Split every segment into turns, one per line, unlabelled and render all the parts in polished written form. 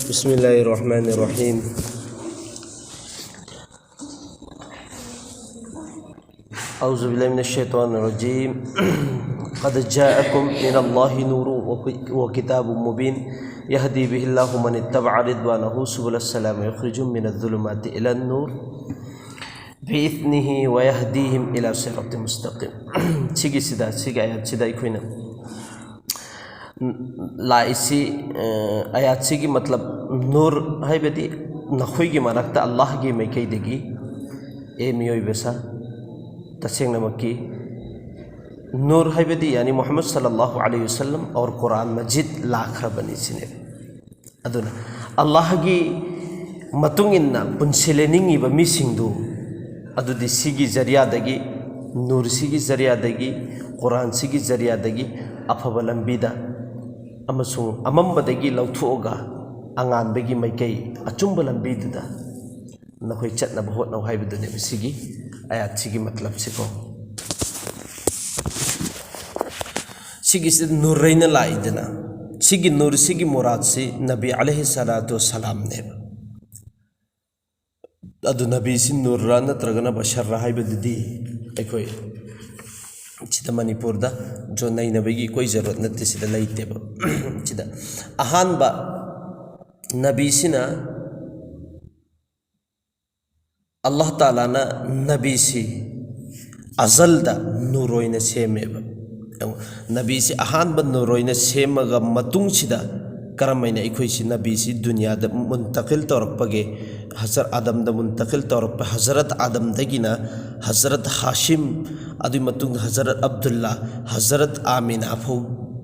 बिस्मिल्लाहिर्रहमानिर्रहीम। औज़ु बिल्लाहि मिनश्शैतानिर्रजीम। क़द जाअकुम मिनल्लाहि नूरुन व किताबुम मुबीन यहदी बिहिल्लाहु मन इत्तबअ रिद्वानहु सुबुलस्सलाम युख़रिजुहुम मिनज़्ज़ुलुमाति इलन-नूर बिइज़्निहि व यहदीहिम इला सिरातिम मुस्तक़ीम। सिगिसिदा आयातसिदा अखोइना लाइसी आयातसिगी मतलब नूर हाइबदी नखोइगी मरक्ता अल्लाहगी मैकैदगी ए मियोइबसा तसेंगनमक्की नूर हाइबदी यानी मोहम्मद सल्लल्लाहु अलैहि वसल्लम और कुरान मजीद लाखरबनी सिने अदुना अल्लाहगी मतुंगिन्ना पुनसिलेनिंगिबा मिसिंगदु अदुदी सिगी जरियादगी नूर सिगी जरियादगी कुरान सिगी जरियादगी अफब लंबीदा अमसुंग अमंबदगी लौथोगा अंगानबगी मैकई अचुंब लंबीदुदा नखोई चटनब होतनौ हाइबदुने सिगी आयात सिगी मतलब सिको सिगी नूरैना लाइदना सिगी नूर सिगी मुराद से नबी अलैहि सलातु सलाम ने अदु नबी सि नूररा नत्रगना बशर हाइबदुदी अखोई चिदा मणिपुर दा जो नई नबीगी कोई जरूरत नते सिदा लैतेबा चिदा अहानबा नबी सिना अल्लाह ताला ना नबी सि अजलदा नूरोइना सेमेबा नबी सि अहानबा नूरोइना सेमगा मतुंग सिदा करमैना अखोई सि नबी सि दुनिया दा मुंतकिल तौरपगे हजरत आदम दा मुंतकिल तौरप हजरत आदम दगिना हजरत हाशिम अदुई मतुंग हजरत अब्दुल्ला हजरत आमिना फौ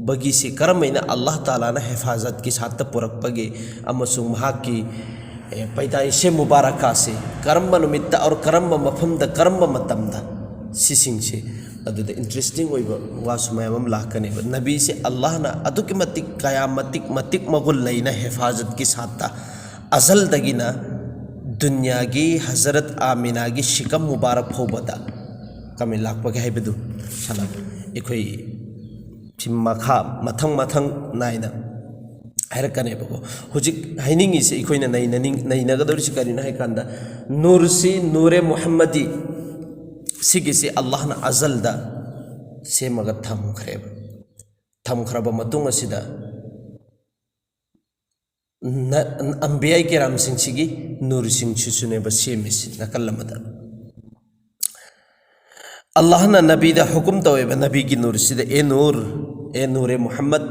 बगी से करमैना अल्लाह ताला ना हिफाजत की साथ पुरकपगे अमसुंग महाकी पैदाइशे मुबारका से करम नुमित्ता और करम मफम दा करम मतम दा सिसिंग से अदुदा इंटरेस्टिंग ओइबा वासुमयम लाकने नबी से अल्लाह ना अदुकी मतिक कयामतिक मतिक मगुल लैना हिफाजत की साथ अजल दगिना दुनिया की हजरत आमिना की शिकम मुबारक होबदा कमे लापगे हाइबदु सलाम इखोई चिम्मखा मथंग मथंग नाइना हैरकने बको हुजिक हाइनिंगी से इखोइना नैनगदोरि से करिना है कांदा नूर सी नूरे मुहम्मदी सिगी से अल्लाह ना अजल दा सेमगा थमखरब मतुंग असिदा अंबिया किराम सिंह नूर सिंह सुनेब सेमिस नकलमदा अल्लाह ना नबी दा हुकुम तवेब नबी की नूर सिदा ए नूरे मुहम्मद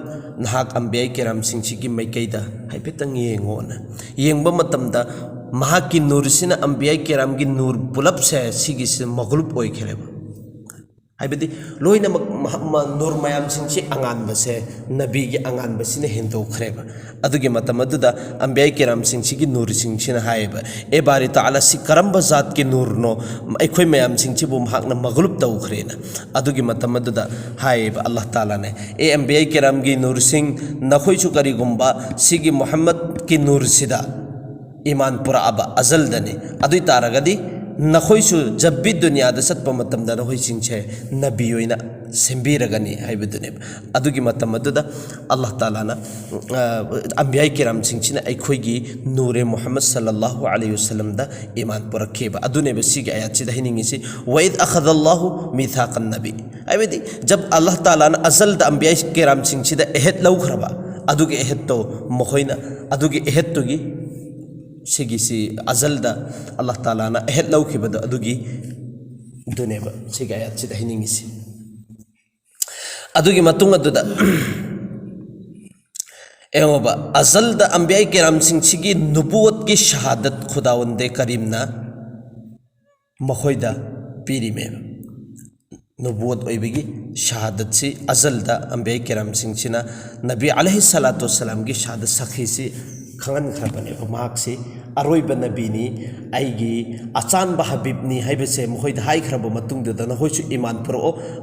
नहाक अंबिया किराम सिंह की मैकैदा हाइफेतंग येंगोना येंगबा मतमदा महाकी नूर सिना अंबिया किराम की नूर पुलब से सिगी से मगलुब ओइखेलेबा हाइबदी लोइना नूर मयाम सिंह अंगान बसे नबी की अंगान बसिने हिंदो खरेबा अदुगी मतमदुदा अंबिया किराम सिंह की नूर सिंह सिना हाइबा ए बारी ताला सि करम जात की नूर नो अखोई मयाम सिंह बु महाकना मगलुब तौखरेना अदुगी मतमदुदा हाइबा अल्लाह ताला ने ए अंबिया किराम की नूर सिंह नखोई छु करिगुंबा सिगी मोहम्मद की नूर सिदा ईमान पुरा अब अजल दने अदुई तारगदी नखोइसु जब भी दुनिया दा सत्प मतम दा नखोइ सिंचे नबी ओइना सेंबीरगनी हाइबदुने अदुगी मतम अदुदा अल्लाह ताला ना अंबिया किराम सिंचिना अखोइगी नूरे मोहम्मद सल्लल्लाहु अलैहि वसल्लम दा ईमान पुरखेबा अदुने बसिगे आयात सिदा हिनिंगिसि वइद अखदल्लाहु मीथाकन नबी हाइबदी जब अल्लाह ताला ना अजल दा अंबिया किराम सिंचिदा एहद लौखरबा अदुगी एहद तो मखोइना अदुगी एहद तुगी सिगिसी अजलदा अल्लाह ताला ना एहद लौखिबद अदुगी दुनेबा सिगा आयात सिदा हिनिंगिसि अदुगी मतुंग अदुदा एवबा अजलदा अंबिया किराम सिंह सिगी नुबुवत की शहादत खुदावंदे करीमना मखोइदा पीरिमे नुबुवत ओइबगी शहादत से अजलदा अंबिया किराम सिंह सिना नबी अलैहि सलातु वसलाम की शहादत सखी से खंगन खरबने माक से अरोइब नबीनी आईगी अचानब हबीबनी हाइबसे मखोइद हाइखरब मतुंगदुदा नखोइसु ईमान पुरो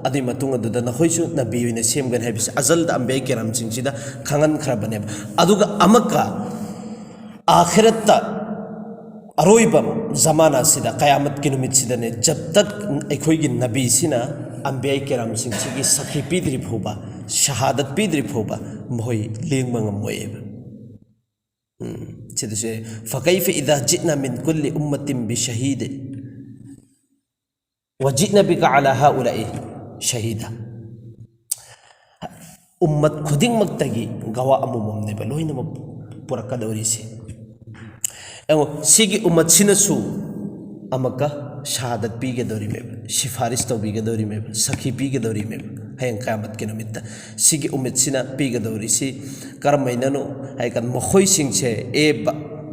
अदुई मतुंगदुदा नखोइसु नबी ओइना सेमगन हाइबसे अजलदा अंबिया किराम सिंहसिदा खंगन खरबने अदुगा अमका आखिरत्ता अरोइब जमाना सिदा कयामत की नुमित सिदने जब तक अखोइगी नबी सिना अंबिया किराम सिंहसिगी सखी पीद्रि फोबा शहादत पीद्रि फोबा महोइ लेंग मंगम मोएब सिदसे फकैफ इदा जितना मिन कुल्ली उम्मतिन बिशहीद वजितना बिका अला हाउलाई शहीदा उम्मत खुदिंग मक्तगी गवा अमुमने लोइन पुरकदौरीसे सिगी उम्मत सिनसु अमका शहादत पीगदौरीमेब सिफारिश तौबीगदौरीमेब सखी पीगदौरीमेब हयंग क़यामत के निमित्त सिगी उम्मत सिना पीगदौरीसी करमैननो हायकन मखोय सिंगसे ए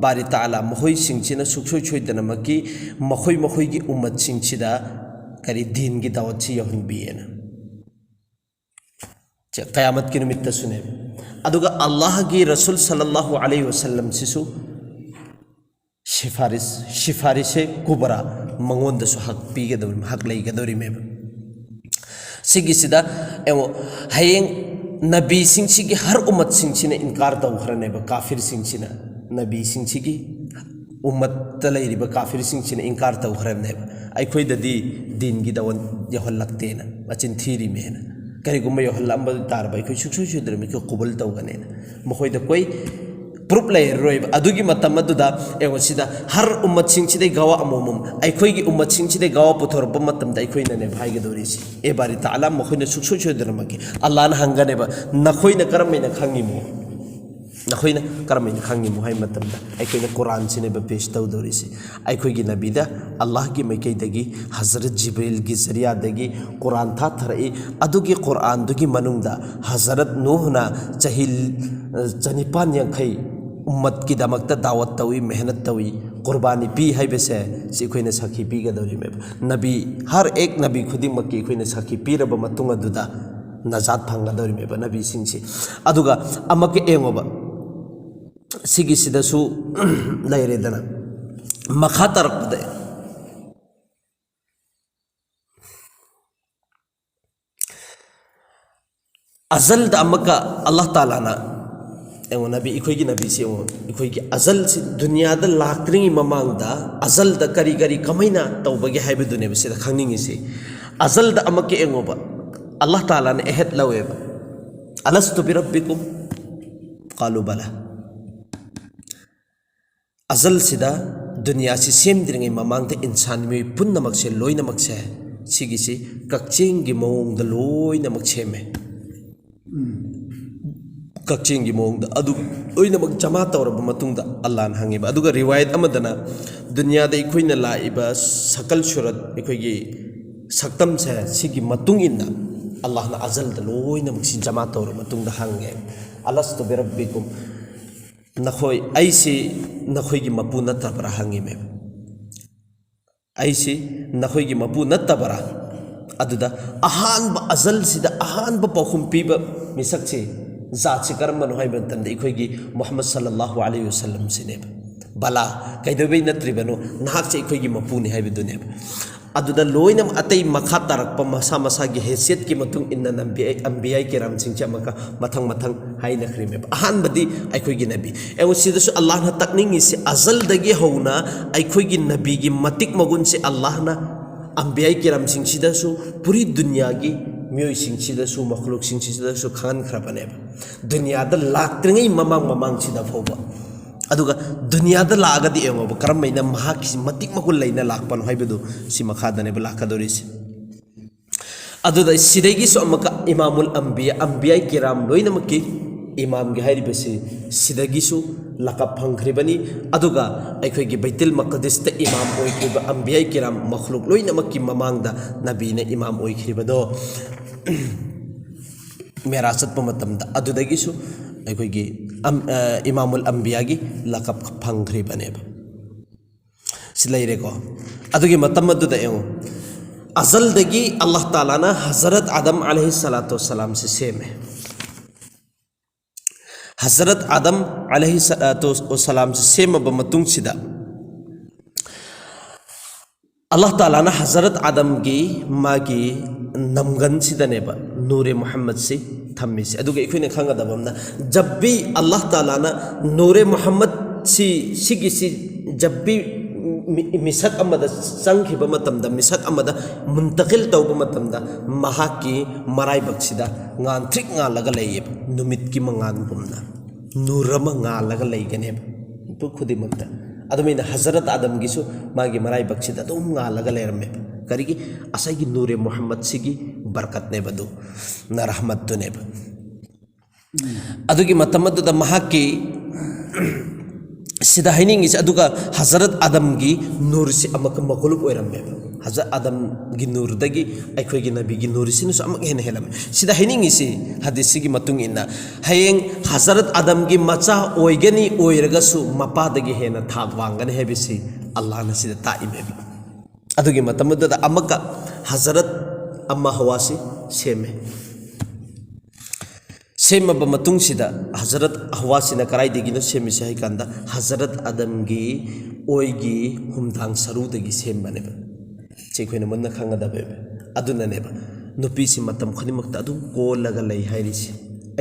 बारी ताला मखोय सिंगसिना सुखसोय सोयदनमकी मखोय मखोय की उम्मत सिंगसिदा करी दीन की दावत से यहनबीना क़यामत के निमित्त सुने अदुगा अल्लाह की रसूल सल्लल्लाहु अलैहि वसल्लम सिसु सिफारिश कुबरा मंगोंदसु हक पीगदौरी हक लेगदौरीमेब सिगिसिदा एवो हयेंग नबी सिंगसिगी हर उम्मत सिंगसिना इनकार तौखरनेब काफिर सिंगसिना नबी सिंगसिगी उम्मत लैरिब काफिर सिंगसिना इनकार तौखरनेब अखोइददी दीन की दावन यहलक्तेना मचिन थीरीमेना करीगुम यहलंब तारब अखोइ सुक्सोय सुद्रमी को कुबल तौगनेना मखोइद कोई प्रूफ लेरोइब अदुगी मतम अदुदा एवसिदा हर उम्मत सिंगसिदे गावा अमोमम अखोइगी उम्मत सिंगसिदे गावा पुथोरब मतमदा अखोइनने भाइगदौरीसी ए बारी ताला मखोइना सुक्सोय सुद्रमकी अल्लाहना हंगनेबा नखोइना करमैना खंगिमु नखोइना करमैना खंगिमु हाय मतमदा अखोइना कुरान सिनेबा पेश तौदौरीसी अखोइगी नबीदा अल्लाह की मैकैदगी हजरत जिब्रील की जरियादगी कुरान था थरई अदुगी कुरान दुगी मनुंगदा हजरत नूहना चहिल चनिपान यांखै उम्मत की दमकत दावत तवी मेहनत तवी कुर्बानी पी है बेसे सिखोइने साखी पीगदौरीमेब नबी हर एक नबी खुदिमकी अखोइने साखी पीरब मतुंग अदुदा नजात फंगदौरीमेब नबी सिंगसी अदुगा अमके एंगोबा सिगिसिदसु लैरेदना मखा तरपदे अजल द अमका अल्लाह ताला ना एंगो नबी इखोइगी नबी से इखोइगी अजल से दुनिया द लाक्त्रिंगी ममांगदा अजल द करी करी कमैना तौबगे हाइबदुने बसे खंगनिंगी से अजल द अमके एंगोबा अल्लाह ताला ने अहद लवेबा अलस्तु बिरब्बिकुम qalu bala अजल सिदा दुनिया से सेमद्रिंगे ममांगते इंसान में पुन्नमक से लोइनमक से सिगिसी कक्चिंग की मौंग द लोइनमक सेमे कक्चिंग की मौंग द अदु लोइनमक जमा तौरब मतुंग द अल्लाह न हंगेबा अदुगा रिवायत अमदना दुनिया द इखोइना लाइबा सकल सूरत इखोइगी सक्तम से सिगी मतुंग इन्ना अल्लाह न अजल द लोइनमक सि जमा तौरब मतुंग द हंगे अलस्तु बिरब्बिकुम नखोई ऐसी नखोई की मपू नत्तबरा हंगी में ऐसी नखोई की मपू नत्तबरा अदुदा अहान ब अजल सिदा अहान ब पखुम पीब मिसक से जात से कर्म मनोहाय बंतन इखोई की मोहम्मद सल्लल्लाहु अलैहि वसल्लम सिने बला कैदबे नत्रिबनो नाक से इखोई की मपू ने हाय बिदुने अदुदा लोइनम अतै मखा तरक मसा मसा की हैसियत की मतुंग इन अंबिया किराम सिंह चमका मथंग मथंग हाई नखरी में अहान बदी अखोई नबी एवं सिदसु अल्लाह न तकनिंग से अजल दगे होना अखोई नबी की मतिक मगुन से अल्लाह न अंबिया किराम सिंह सिदसु पूरी दुनिया की म्योय सिंह सिदसु मखलूक सिंह सिदसु खान खरबने दुनिया द लाक्त्रिंगै ममांग ममांग सिदा फोबा अदुगा दुनिया द लागदी एंगो करमैना महाकिसी मतिक मकुल लैना लाकपन हाइबदु सि मखादने लाकदोरिसि अदुदा सिदैगी सो अमका इमामुल अंबिया किराम लोइनमकी इमाम गे हाइरिबसि सिदैगी सो लकब फंखरिबनी अदुगा अखोइगी बैतुल मक़दिस त इमाम ओइखिबा अंबिया किराम मखलूक लोइनमकी ममांगदा नबीने इमाम ओइखिबदो मेरासत पमतमदा अदुदगी सो अखोइगी इमामुल अंबिया की लकब फंखरिबनेब सिलैरेको अदुगी मतम अदुदा एंगो अजल दगी अल्लाह ताला ना हजरत आदम अलैहिस्सलातु वस्सलाम से सेमे हजरत आदम अलैहिस्सलातु वस्सलाम से सेम बमतुंग सिदा अल्लाह ताला ना हजरत आदम की मागी नमगन सिदनेबा नूरे मोहम्मद से थम्मी से अदुगे इखोइने खंगदबमना जब भी अल्लाह ताला ना नूरे मोहम्मद सी जब भी मिसक अमदा संखिबा मतमदा मिसक अमदा मुंतकिल तौबा मतमदा महाकी मराइबक्सिदा ngan trick nga laga layeb numit ki mangan gumna nurama nga laga laygane खुदिमक्ता अदुमैना हजरत आदम गिसु मागी मराई बक्सिदा दुम ngalага लेरमे करिगी असागी नूरे मोहम्मद सिगी बरकत ने बदु न रहमत ने अदुगी मतमदुदा महाकी सिदा हाइनिंग इस अदुगा हजरत आदम गी नूर से अमक मखलुक ओइरमे हजरत आदम गी नूर दगी अखोगी नबी गी नूर सिनुस अमक हेन हेलम सिदा हाइनिंग इसी हदीस गी मतुंग इना हयेंग हजरत आदम गी मचा ओइगनी ओइरगसु मपा दगी हेन थाक वांगन हेबिसी अल्लाह न सिदा ताइमेबी अदुगी मतमदुदा अमक हजरत अम्मा हवासी सेमे सेमब मतुंगसिदा हजरत हवासिना कराइदेगिनो सेमिसे है कांदा हजरत आदम गी ओइगी हुमथांग सरुदगी सेमबनेब चेखोइना मन्ना खांगदाबे अदुननेब नुपीसि मतम खनिमक्ता अदुम कोलगा लई हाइरिसि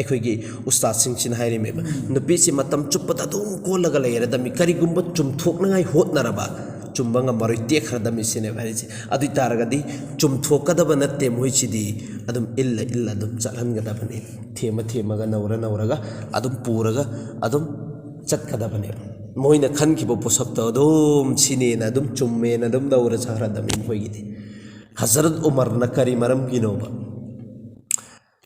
अखोइगी उस्ताद सिंगसिन हाइरिमेब नुपीसि मतम चुप्पता अदुम कोलगा लैरदमी करिगुंब चुमथोकनाय होतनरबा चुम्बंगा मरोइ तेखरदमी सिने हाइरिसि अदुइ तारगदी चुमथोकदब नत्ते मोइसिदी अदुम इल्ला इल्ला अदुम चलहनगदबने थेम थेमगा नौरा नौरगा अदुम पूरगा अदुम चटकदबने मोइना खनखिबो पोसक्तो अदुम सिनेना अदुम चुम्मेना अदुम दौरा चहरदमी मोइगिदी हजरत उमर न करी मरम गिनोबा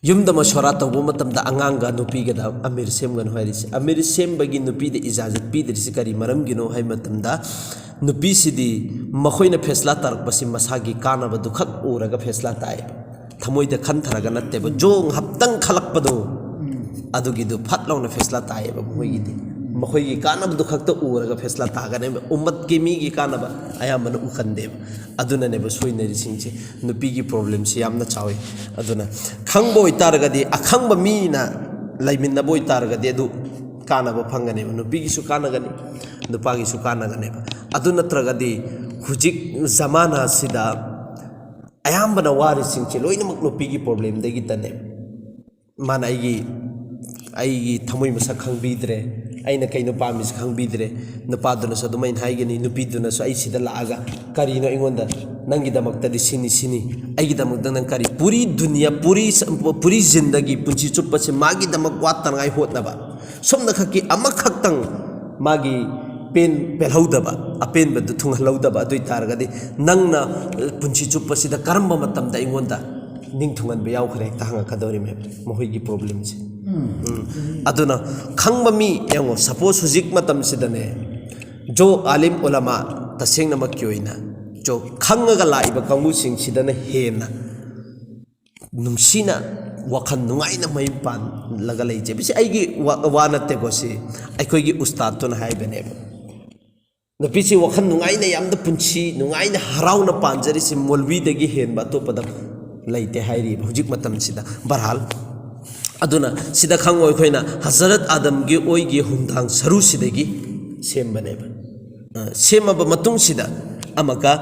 युमदा मशवरा तौबो मतमदा अंगांगा नुपीगदा अमीर सेमगन हाइरिसि अमीर सेमबगी नुपीदे इजाजत पीदरिसि करी मरम गिनो हाइ मतमदा नुपीसिदी मखोइना फेसला तरकपसि मसागी कानबा दुखक उरगा फेसला ताय थमोइदा खनथरगा नत्तेबा जोंग हप्तंग खलकपदो अदुगिदु फटलाउना फेसला तायबा मोइगिदी मखोइगी कानबा दुखकता उरगा फेसला तागने उम्मत के मीगी कानबा अयामना उखंदेब अदुननेबा सोइनरिसिंगसे नुपीगी प्रॉब्लम से यामना चावे अदुना खंगबो इतारगदी अखंगबा मीना लैमिन्नबो इतारगदी अदु कानबा फंगनेबा नुपीगिसु कानगनी नुपागिसु कानगनेबा अदु नत्रगदी हुजिक जमाना सिदा अयामबना वारिसिंगसे लोइनमक नुपीगी प्रॉब्लम देगी तने माना आइगी थमोइ मसक खंगबीद्रे अइना कइनो पामिस खंगबीद्रे नुपादुनसु अदुमैन हाइगनी नुपीदुनसु अइ सिदा लागा करिनो इगोंदा नंगी दमक्तदी सिनी सिनी आइगी दमक्ता नंग करी पूरी दुनिया पूरी जिंदगी पुंची चुप्पसे मागी दमक वातनगाय होतनबा सोमना खकी अमखक्तंग मागी पेन पेलहौदबा अपेन बदु थुंगहलौदबा अदुइ तारगदी नंगना पुंची चुप्पसिदा करम्बा मतमदा इगोंदा निंग थुंगनबा यावखरे तांगा खदोरि मे मोहिगी प्रॉब्लम से अदुना खंगबा मी यांगो सपोज हुजिक मतम सिदने जो आलिम उलमा तसेंगनमक क्योइना जो खंगगा लाइबा कांगु सिंग सिदने हेना नुंसिना वखन नुंगाइना मई पान लगा लेजे बिसे आइगी वानते गोसे आइखोइगी उस्ताद तुन हाइबनेबा नपीसी वखन नुंगाइना यामदा पुंची नुंगाइना हराउना पांजरिसि मोलवीदगी हेनबा तोपदा लैते हाइरि हुजिक मतम सिदा बरहाल अदुना सिदा खंगोय खोइना हजरत आदम गी ओइगी हुमदांग सरू सिदगी सेमबनेबा सेमबा मतुंग सिदा अमका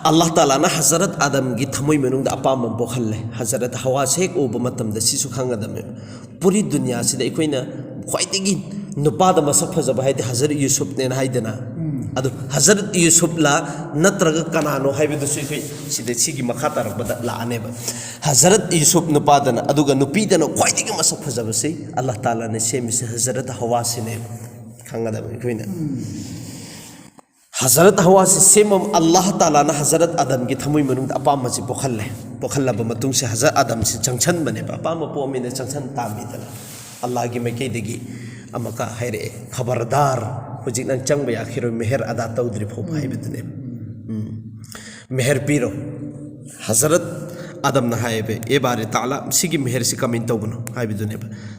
अल्लाह ताला ना हजरत आदम गी थमोइ मनुंग दा अपाम बोखल्ले हजरत हवा शेख ओब मतम दा सिसु खंगदमे पूरी दुनिया सिदा इखोइना ख्वाइदगी नुपादा मसक फजबा हाइदे हजरत यूसुफ ने हाइदना अदु हजरत यूसुफ ला नत्रगा कनानो हाइबदुसु इखोइ सिदा सिगी मखा तरबदा लानेबा हजरत यूसुफ नुपादना अदुगा नुपीदना ख्वाइदगी मसक फजबसे अल्लाह ताला ने सेमिसे हजरत हवा सिने खंगदमे इखोइना हजरत हवा से सेमम अल्लाह ताला ना हजरत आदम की थमुई मनुंग अपाम से पोखल्लब मतुंग से हजरत आदम से चंगछन बने अपाम पोमिने चंगछन तामीदना अल्लाह की मैकेदगी अमका हैरे खबरदार हुजिक नंग चंग बया खिरो मेहर अदा तौद्रि फो हाइबदने मेहर पीरो हजरत आदम ना हाइबे ए बारे ताला सिगी मेहर से कमिन तौबनो हाइबदने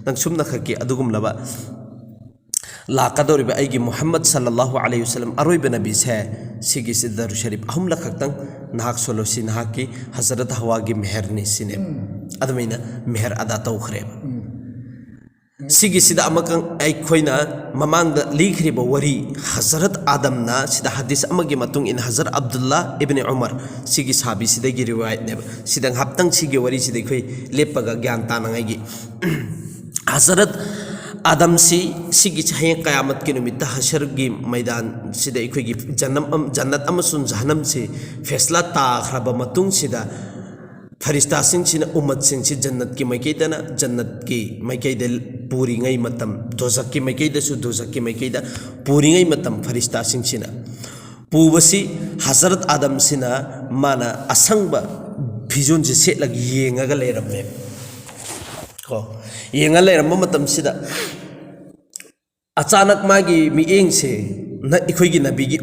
नंग सुमना खकी अदुगुम लबा लाकदौरिबा आइगी मुहम्मद सल्लल्लाहु अलैहि वसल्लम अरोइबा नबी से सिगी सिद्दरु शरीफ अहुमला खक्तंग नाहक सोलोसी नाहक की हजरत हवा की मेहर ने सिने अदमैना मेहर अदा तौखरेबा सिगी सिदा अमकंग आइखोइना ममांग लिखरिबा वरी हजरत आदम ना सिदा हदीस अमगी मतुंग इन हजरत अब्दुल्ला इब्न उमर सिगी साबी सिदा की रिवायत ने सिदा हप्तंग सिगी वरी सिदा खोइ लेपगा ज्ञान तानंगाइगी हजरत आदम सिगी हयें कयामत के निमित्त हशर की मैदान सिदा इखोइगी जन्नत अमसुन जहन्नम से फैसला ताखरबा मतुंग सिदा फरिश्ता सिंह उम्मत सिंह जन्नत की मैकेदना जन्नत की मैकेद पूरी मतम दोजक की मैकेदसु दोजक की मैकेद पूरी मतम फरिश्ता सिंह पूबसी हजरत आदम सिना माना असंग फिजोन से सेटलग येंगगा लेरमे को येंगा लेरम मतम सिदा अचानक मागी मिएंग से न इखोगी नबी की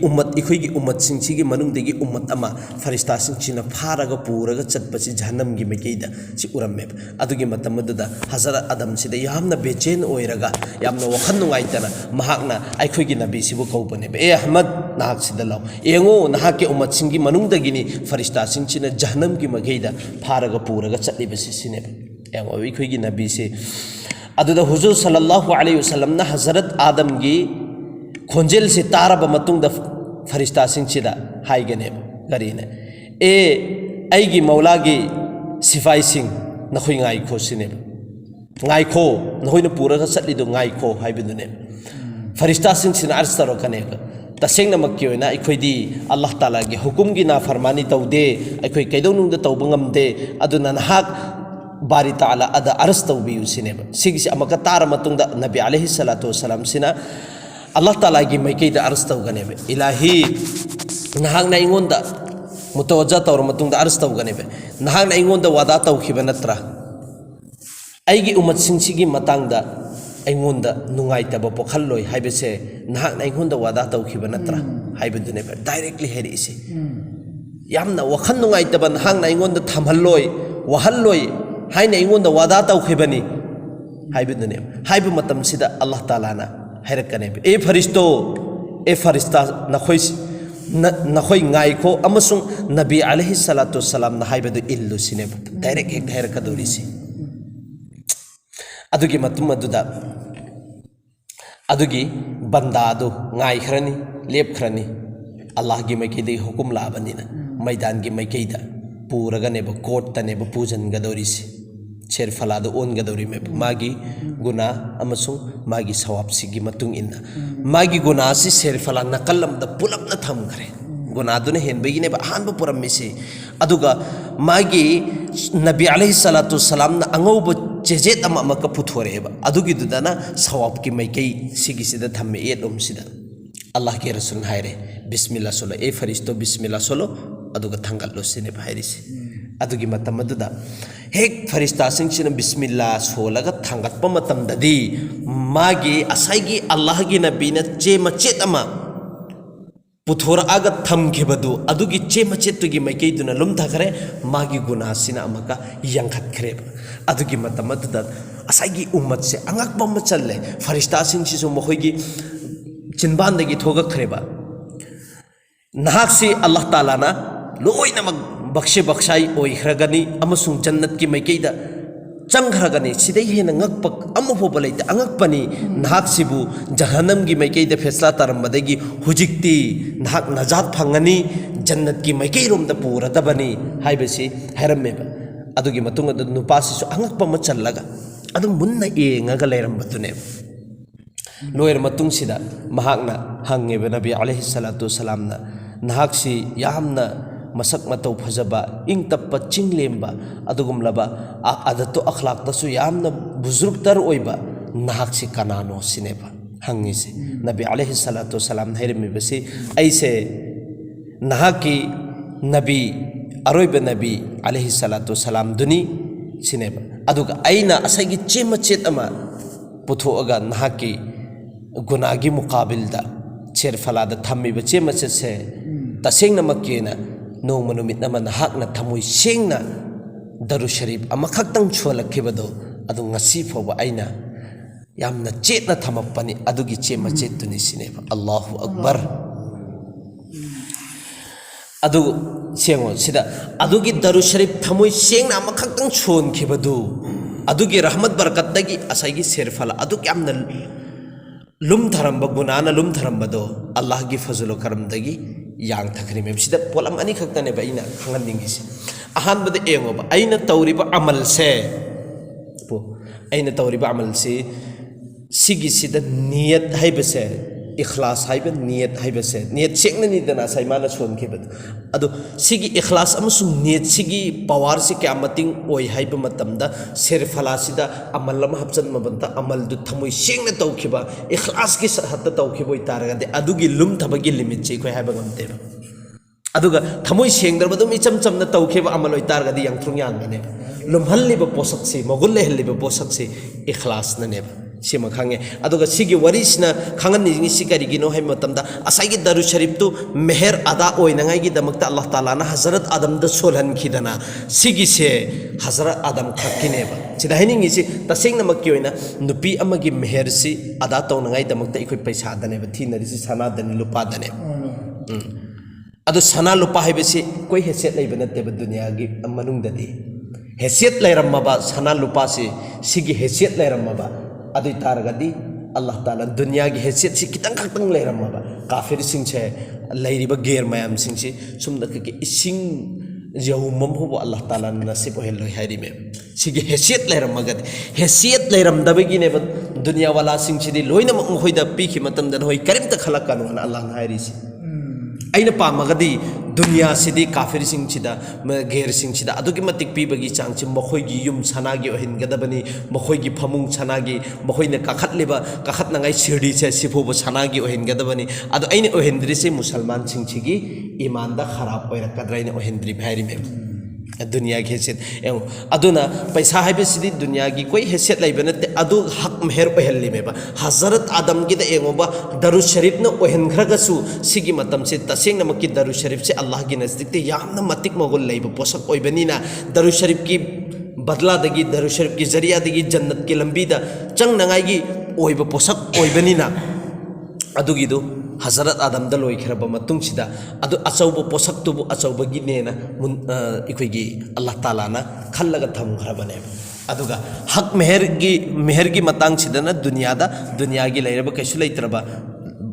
उम्मत सिंह मनुंगदेगी उम्मत अमा फरिश्ता सिंह फारग पूरग चटपसी जहन्नम की मैकेद से उरमे अदुगी मतम अदुदा हजरत आदम सिदा यामना बेचैन ओइरगा यामना वखन नुंगाइतना महाकना आइखोगी नबी सिबु कौबने ए अहमद नाहक सिदा लाओ एंगो नाहक के उम्मत सिंह की मनुंगदगिनी फरिश्ता सिंह जहन्नम की मैकेद फारग पूरग चटलिबसी सिने एंगो इखोगी नबी से अदुदा हुजूर सल्लल्लाहु अलैहि वसल्लम ना हजरत आदम की खोंजेल से तारब मतुंग फरिश्ता सिंह हाइगने गरीने ए आईगी मौला की सिपाही सिंह नखोई गाइखो सिने गाइखो नखोई पूरग चटलिदो गाइखो हाइबदुने फरिश्ता सिंह अर्ज तरो कने तसेंगनमक्की ओइना अखोइदी अल्लाह ताला की हुकुम की नाफरमानी तौदे अखोइ कैदौनुंग तौब ngamde aduna nahak बारी ताला अदा अर्ज तौबियु सिनेब सिगिस अमका तार मतुंगदा नबी अलैहि सलातु वसलाम सिना अल्लाह ताला की मैकेदा अर्ज तौगनेबे इलाही नहागना इंगोंदा मुतवज्जा तौर मतुंगदा अर्ज तौगनेबे नहागना इंगोंदा वादा तौखिबा नत्रा आइगी उम्मत सिंसिगी मतांगदा इंगोंदा नुंगाइतबा पोखल्लोय हाइबेसे नहागना इंगोंदा वादा तौखिबा नत्रा हाइबेदुनेबे डायरेक्टली हेरिसे यामना वखन नुंगाइतबा नहागना इंगोंदा थमहल्लोय वहल्लोय हाइना इंगोंदा वादा तौखिबनी हाइबेदुने हाइबे मतम सिदा अल्लाह ताला ना हैरकनेबे ए फरिश्ता नखोई गाइखो अमसुंग नबी अलैहि सलातु वसलाम ना हाइबेदु इल्लु सिनेब डायरेक्ट हेक हैरकदोरिसी अदुगी मतुम अदुदा अदुगी बंदादु गाइखरनी लेपखरनी अल्लाह की मैकेदी हुकुम लाबनीना मैदान की मैकेदा पूरगनेब कोर्टनेब पूजन गदोरिसी शेर फलाद ओन गदोरी में मागी गुना अमसुंग मागी सवाबसी मतुंग इन्ना मागी गुना से शेर फला नकलम द पुलप न थम करे गुना दुने हेनबगी ने अहानब पुरम्मिसी अदुगा मागी नबी अलैहि सलातु वसलाम न अंगौब चेजेत अमक पुथोरेबा अदुगी दुदना सवाब की मैकई सिगिसिदा थम्मे एदोम सिदा अल्लाह के रसूल हायरे बिस्मिल्लाह सोलो ए फरिश्तो बिस्मिल्लाह सोलो अदुगा थंगल्लो सिने भाइरिसी अदुगी मतम अदुदा हेक फरिश्ता सिंह बिस्मिल्लाह सोलगा थांगत्प मतमददी मागी असाइगी अल्लाह की नबी ने चे मचेत अमा पुथोरआगा थमखिबदु अदुगी चे मचेतुगी मैकेदुना लुमथखरे मागी गुनासिना अमका यंखतखरे अदुगी मतम अदुदा असाइगी उम्मत से अंगकप म चल्ले फरिश्ता सिंह सिसु मखोइगी चिनबानदगी थोगखरेबा नाहक से अल्लाह ताला ना लोइनमक बख्शे बख्शाई ओइखरगनी अमसुंग जन्नत की मैकेदा चंखरगनी सिदै हेन ngakpak amafo leite angakpani nahak sibu jahannam gi मैकेदा फैसला तरमदगी हुजिक्ति नहक नजात फंगनी जन्नत की मैके रोम द पुरदबनी हाइबेसी हैरमेबा अदुगी मतुंग अदु नुपासिसु angakpa ma challaga adu munna yengaga leirambatuने लोयर मतुंग सिदा महाकना हंगेबे नबी अलैहि सलातु वसलाम ना नहक सि यामना मसक मतौ फजबा इंग तप्पा चिंगलेम्बा अदुगुमलबा आदतो अखलाक तसु यामना बुजुर्ग तर ओइबा नहक सि कनानो सिनेबा हंगिसे नबी अलैहि सलातु वसलाम हैरमेबसे ऐसे नहकी नबी अरोइबे नबी अलैहि सलातु वसलाम दुनी सिनेबा अदुगा आइना असैगी चेमचेत अमा पुथोअगा नहकी गुनागी मुकाबिलदा शेर फलाद थम्मी बचे मचत से तसेंगना मक्केना नोंग नुमित नम नहाकना थमोय सेंगना दरु शरीफ अमखक्तंग छोलखिबदो अदु ngasi फोबा आइना यामना चेतना थमपनी अदुगी चे मचेत तुनि सिनेबा अल्लाहु अकबर अदु सेंगो सिदा अदुगी दरु शरीफ थमोय सेंगना अमखक्तंग छोनखिबदो अदुगी रहमत बरकत दगी असाइगी शेर फला अदु यामना लुम धरम गुनाना लुम धरमदो अल्लाह की फजलो करम दगी यांग थखरी में सिदा पोलम अनि खक्तने बाइना खंगनिंगिसे अहान बदे एंगोबा आइना तौरिबा अमल से पो आइना तौरिबा अमल से सिगी सिदा नियत हाइबसे इखलास हाइबे नेट हाइबे से नेट सेंगने निदना साइमाना सोन के बद अदो सिगी इखलास अमसुंग नेट सिगी पावर से क्या मतिंग ओय हाइबे मतमदा सेर फलासिदा अमल लम हबचन मबंता अमल दु थमोय सेंगने तौखिबा इखलास की हद तौखिबोय तारगदे अदुगी लुम थबगी लिमिट से कोय हाइबे गमते अदुगा थमोय सेंगदरबदुम इचम चमना तौखिबा अमल ओय तारगदे यांथ्रुंग यानने लुमहल्लिबा पोसक से मगुल लेहल्लिबा पोसक से इखलास नने सिम खांगे अदुगा सिगी वरिसना खांगन नि सिकारिगिनो है मतमदा असाइगी दरु शरीफ तु मेहर अदा ओइनंगाई गी दमकता अल्लाह ताला ना हजरत आदम द सोलहन खिदना सिगी से हजरत आदम खकिनेबा सिदा हैनिंगी सि तसेंगना मक्की ओइना नुपी अमगी मेहर सि अदा तौनंगाई दमकता इखोय पैसा दनेबा थीनरिसि सना दने लुपा दने अदु सना लुपा हैबेसि कोई हेसेट लेबा नतेबा दुनियागी मनुंगददी हेसियत लेरम्मबा सना लुपा से सिगी हेसियत लेरम्मबा अदुई तारगदी अल्लाह ताला दुनिया की हैसियत से कितंग खतंग लेरम्मबा काफिर सिंह छे लेरिबा गेर मयाम सिंह से सुमदा के इसिंग यौमम हो अल्लाह ताला नसीब होय हायरि में सिगी हैसियत लेरम्मगद हैसियत लेरमदबगी ने दुनिया वाला सिंह सिदी लोइना मखोइदा पीखि मतम दन होय करिमता खलकनो अल्लाह हायरि से अइना पामगदी दुनिया सिदी काफिर सिंह सिदा गेर सिंह सिदा अदुगी मतिक पीबगी चांगछि मखोइगी युम सनागी ओहिनगदबनी मखोइगी फमुंग सनागी मखोइने काखतलेबा काखतनंगाई सिरडी से सिफोबो सनागी ओहिनगदबनी अदु अइने ओहिनद्रिसे मुसलमान सिंह सिगी ईमानदा खराब ओइरकद्राइने ओहिनद्रि भाइरि में दुनिया की हैसियत एवं अदुना पैसा है दुनिया की कोई हैसियत लेबे नते अदु हक मेहर ओहल्ली मेबा हजरत आदम की एंगोबा दरु शरीफ न ओहनखरगसु सिगी मतम से तसेंग नमकी दरु शरीफ से अल्लाह की नजदीक ते यामना मतिक मगुल लेबा पोसक ओइबनीना दरु शरीफ की बदला दगी दरु शरीफ की जरिया दगी जन्नत की लंबी दा चंग नंगाई की ओइबा पोसक ओइबनीना अदुगिदो हजरत आदम द लोइखरब मतुंग सिदा अदु अचौब पोसक तुबु अचौब गिनेना इखोइगी अल्लाह ताला ना खल्लगा थमखरबने अदुगा हक मेहर की मतंग सिदना दुनिया की लेरब कैसु लेत्रबा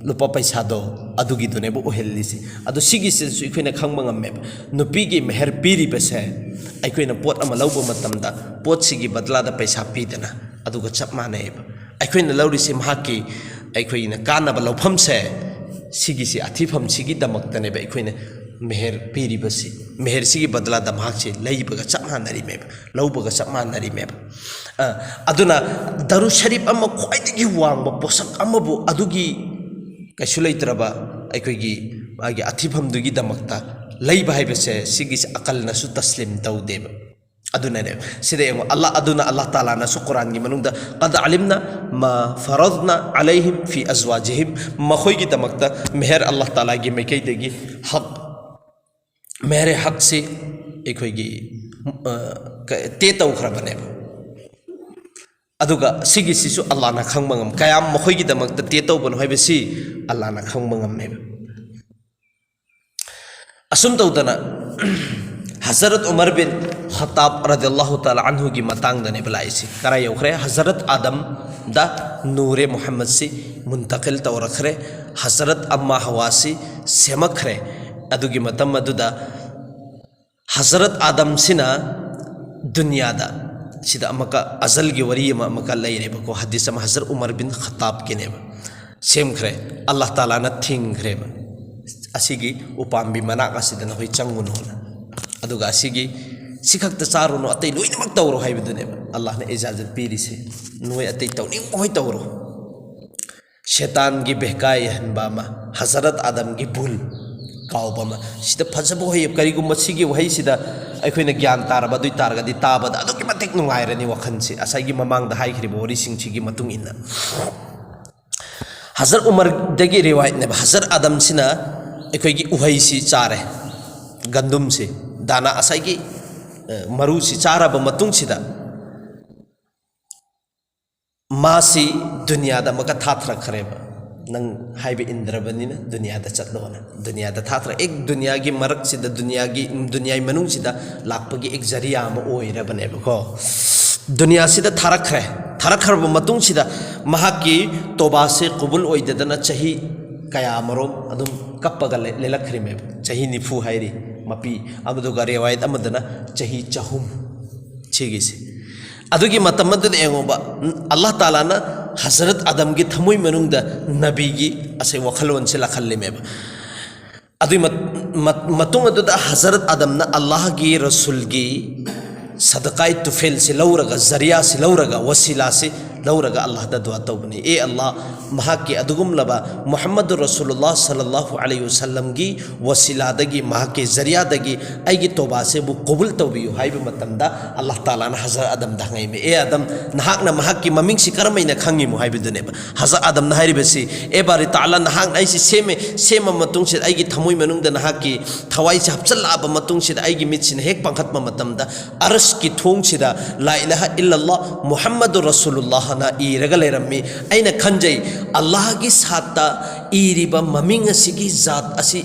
लुपा पैसा दो अदुगी दुनेबु ओहेल्लिसि अदु सिगी सिसु इखोइना खंगबा ngam नुपी की मेहर पीरी बसे अखोइना पोट अमा लौब मतमदा पोट सिगी बदलादा पैसा पीदना अदुगा चप मानेब अखोइना लौरिसि महाकी अखोइना कानबा लौफम से सिगिसी अथिफम सिगी दमक्तने बे अखोइना मेहर पीरी बसी मेहर सिगी बदला दमहाक से लैबगा चप मानरी मेब लौबगा चप मानरी मेब अदुना दरु शरीफ अमा ख्वाइदगी वांगबा पोसक अमाबु अदुगी कैसु लेत्रबा अखोइगी मागी अथिफम दुगी दमक्ता लैबा हाइबसे सिगिसी अकल नसु तस्लिम तौदेब अदुना ने सिदे अल्लाह अदुना अल्लाह ताला ना कुरान की मनुंदा कद अलिमना मा फरदना अलैहिम फी अज़वाजिहिम मखोइगी दमक्ता मेहर अल्लाह ताला की मैकैदगी हक मेरे हक से एखोइगी ते तौखरबने अदुगा सिगिसिसु अल्लाह ना खंगमंगम कयाम मखोइगी दमक्ता ते तौबन हाइबसी अल्लाह ना खंगमंगम ने असुम तौदना हजरत उमर बिन खत्ताब रज़ियल्लाहु ताला अन्हु की मतंग दने बलाइसी करा योखरे हजरत आदम दा नूरे मोहम्मद से मुंतकिल तौरखरे हजरत अम्मा हवा से सेमखरे अदुगी मतम अदुदा हजरत आदम सिना दुनिया दा सिदा अमका अजल की वरी अमका लेरेबको हदीस में हजरत उमर बिन खत्ताब के नेब सेमखरे अल्लाह ताला ना थिंगखरे असिगी उपाम्बी मनाक असिदन होई चंगुन होना अदुगा असिगी सिखक्त चारोनो अतै लोइनमक तौरो हाइबदुने अल्लाह ने इजाजत पीरी से नोय अतै तौनिंग होय तौरो शैतान की बहकाय हनबामा हजरत आदम की भूल कावबमा सिदा फजब होय करिगुम सिगी वहै सिदा अखोइना ज्ञान तारबा दुई तारगदि ताबदा अदुकी मतिक नुंगाइरनि वखन से असैगी ममांग दा हाइखरि बोरी सिंगचिगी मतुंग इन्ना हजरत उमर दगी रिवायत ने हजरत आदम सिना अखोइगी उहै सी चारे गंदुम से दाना असैगी मरु से चारब मतुंग सिदा मासी दुनिया दा मका थाथरा खरेबा नंग हाइबे इंद्रबनी ना दुनिया दा चतलोना दुनिया दा थाथरा एक दुनिया की मरक सिदा दुनिया मनुंग सिदा लापगी एक जरिया म ओइरबने बको दुनिया सिदा थारखरब मतुंग सिदा महाकी तोबा से कबूल ओइददना चाही कया मरोम अदुम कप्पगा लेलखरिमे चाही निफु हाइरी मपी अबदुगा रिवायत अमदना चाही चहुम छिगिसे अदुगी मतम अदुद एंगोबा अल्लाह ताला ना हजरत आदम की थमुई मनुंग दा नबी की असे वखलोन से लखल्लिमेब अदुई मतुंग अदुदा हजरत आदम ना अल्लाह की रसूल की सदकाई तुफेल से लौरगा जरिया से लौरगा वसीला से लौरगा अल्लाह दा दुआ तौबनी ए अल्लाह महाकी अदुगुम लबा मुहम्मद रसूलुल्लाह सल्लल्लाहु अलैहि वसल्लम की वसीला दगी महाके जरिया दगी आईगी तौबा से बु कबूल तौबियो हाइबे मतमदा अल्लाह ताला ना हजरत आदम दंगई में ए आदम नहाक ना महाकी ममिंग सि करमैना खंगी मु हाइबे दुने हजरत आदम ना हाइबेसि ए बारी ताला नहाक आइसि सेम मतुंग से आईगी थमुई मनुंग दा नहाकी थवाई से हपचलाब मतुंग से आईगी मिट सिन हेक पंखतमा मतमदा अरश की थोंग सिदा ला इलाहा इल्लल्लाह मुहम्मद रसूलुल्लाह ना इरगा लेरम्मी आइना खंजै अल्लाह की साता इरिबा ममिंग असिगी जात असि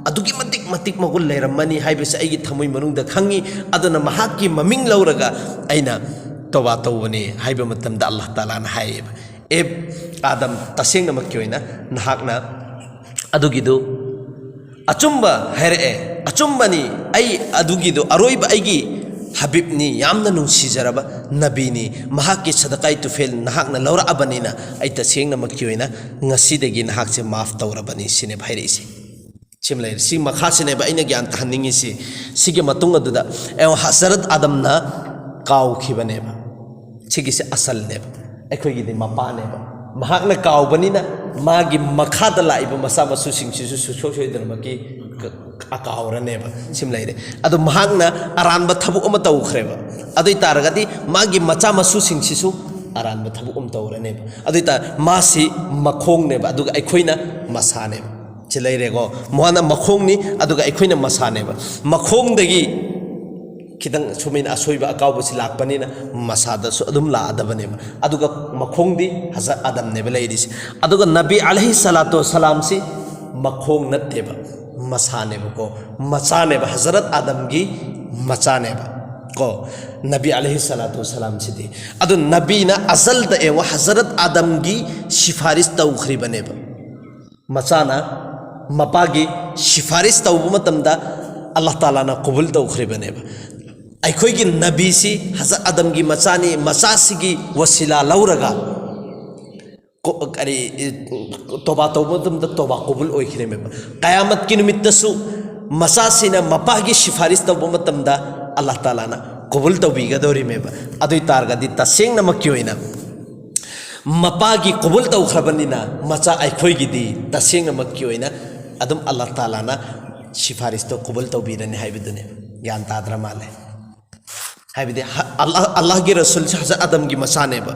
अदुगी मतिक मतिक मगुल लेरम्मनी हाइबेस आइगी थमुई मनुंगदा खंगी अदुना महाकी ममिंग लौरगा आइना तौबा तौबनी हाइबे मतमदा अल्लाह ताला ना हाइब ए आदम तसेंगना मक्योइना नहाकना अदुगिदु अचुम्बा हैरे अचुम्बनी आई अदुगिदु अरोइबा आइगी हबीबनी यामना नुंसीजरबा नबीनी महाकी सदकाई तुफेल नहाकना लौरअबनीना आई तसेंगना मक्योइना ngasiदगी नहाक से माफ तौरबनी सिने भाइरेसी सिमले सि मखासिने बा आइना ज्ञान तहनिंगी सिगे मतुंग अदुदा ए हजरत आदमना काउखिबनेबा सिगी से असलनेबा अखोइगिदि मपानेबा महाकना काउबनीना मागी मखादा लाइबा मसा मसु सिंगसिसु सुसोसोइदनमकी अकाउरनेबा सिमले अदु महाकना अरानबा थबु अमा तौख्रेबा अदुइ तारगदि मागी मचा मसु सिंगसिसु अरानबा थबु तौरनेबा अदुइ ता मासी मखोंगनेबा अदुगा अखोइना मसानेबा चिलैरेगो मोहना मखोंगनी अदुगा अखोइना मसानेबा मखोंगदगी खिदंग सुमिन असोइबा अकाउबसि लाकपनिना मसादसु अदुम लादबनेबा अदुगा मखोंगदी हजरत आदम नेबा लैरिसि अदुगा नबी अलैहि सलातु वसलाम सि मखोंग नत्तेबा मसानेबा को मचानेबा हजरत आदम की मचानेबा को नबी अलैहि सलातु वसलाम सिदि अदु नबीना अजल द एवा हजरत आदम की सिफारिश तौख्रिबनेबा मचाना मपागी सिफारिश तौबु मतमदा अल्लाह ताला ना कबूल तौख्रिबनेबा अखोइगी नबी सी हजरत आदम की मचानी मचासिगी वसीला लौरगा करी तोबा तौबा तोबा कबूल ओइखिरेमेबा कयामत की निमित्तसु मसासिना मपागी सिफारिश तौबा मतमदा अल्लाह ताला ना कबूल तौबिगदोरिमेबा अदुइ तारगदि तसेंगना मक्योइना मपागी कबूल तौख्रबनिना मचा अखोइगिदि तसेंगना मक्योइना अदुम अल्लाह ताला ना सिफारिश तो कबूल तौबिरनि हाइबदुने ज्ञान ताद्रा माले हाइबदि अल्लाह की रसूल हजरत आदम की मचानेबा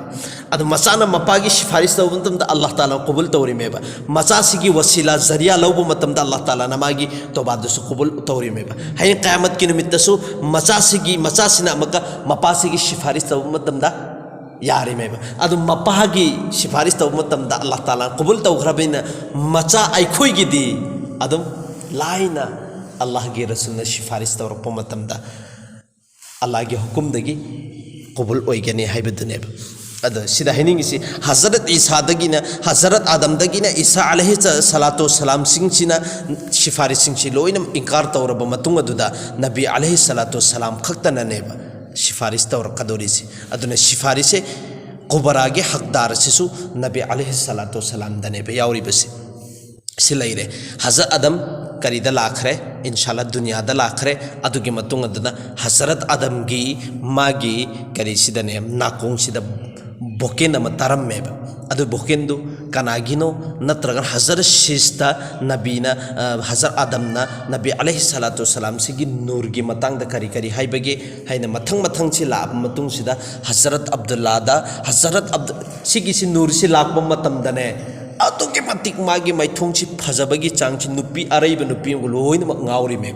अदु मचाना मपागी सिफारिश तौबा मतमदा अल्लाह ताला कबूल तौरिमेबा मचासिगी वसीला जरिया लौबा मतमदा अल्लाह ताला ना मागी तौबादसु कबूल तौरिमेबा हयें क़यामत की निमित्तसु मचासिना अमका मपासिगी सिफारिश तौबा मतमदा यारिमेबा अदु मपागी सिफारिश तौबा मतमदा अल्लाह ताला कबूल तौख्रबैना मचा अखोइगिदि अदुम लाइना अल्लाह की रसूल ने सिफारिश तौरप मतमदा अल्लाह की हुकुम दगी कबूल ओइगनी हाइबदुनेबा अद सिदा हिनिंगिसि हजरत ईसा दगिना हजरत आदम दगिना ईसा अलैहि सलातु सलाम सिंगसिना सिफारिश सिंगसि लोइना इनकार तौरब मतुंग अदुदा नबी अलैहि सलातु सलाम खक्तननेबा सिफारिश तौर कदोरिसि अदुना सिफारिशे कुबरागे हकदार सिसु नबी अलैहि सलातु सलाम दनेबा यावरिबसि सिलैरे हजरत आदम करीदा लाखरे इंशाल्लाह दुनिया दा लाखरे अदुगी मतुंग अदुना हजरत आदम की मागी करी सिदने नाकोंग सिदा बोकेन अमा तारम्मेबा अदु बोकेंदु कनागिनो नत्रगा हजरत शिस्ता नबीना हजरत आदमना नबी अलैहि सलातु सलाम सिगी नूर की मतंग दा करी हाइबगे हाइना मथंग से लाब मतुंग सिदा हजरत अब्दुल्ला दा हजरत सिगी सि नूर से लाब मतम दने अतुके मतिक मागी मैथोंग सि फजबगी चांग सि नुपी अरैब नुपी लोइन गाउरी मे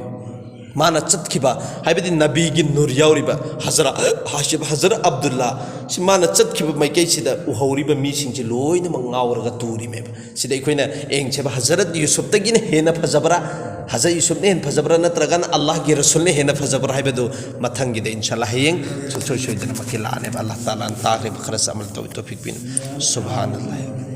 माना चतखिबा हाइबदि नबी की नूर याउरिबा हजरत हाशिब हजरत अब्दुल्ला सि माना चतखिबा मैकै सिदा उहौरिबा मीसिंग सि लोइन गाउरगा टूरी मे सिदा इखोइना एंग छेबा हजरत यूसुफ तगिन हेना फजबरा हजरत यूसुफ ने हेन फजबरा नत्रगन अल्लाह की रसूल ने हेना फजबरा हाइबदो मथंगी दे इंशाल्लाह हेंग सोय सोय दना मकिलाने अल्लाह ताला तारे बखरस अमल तौफीक बिन सुभान अल्लाह।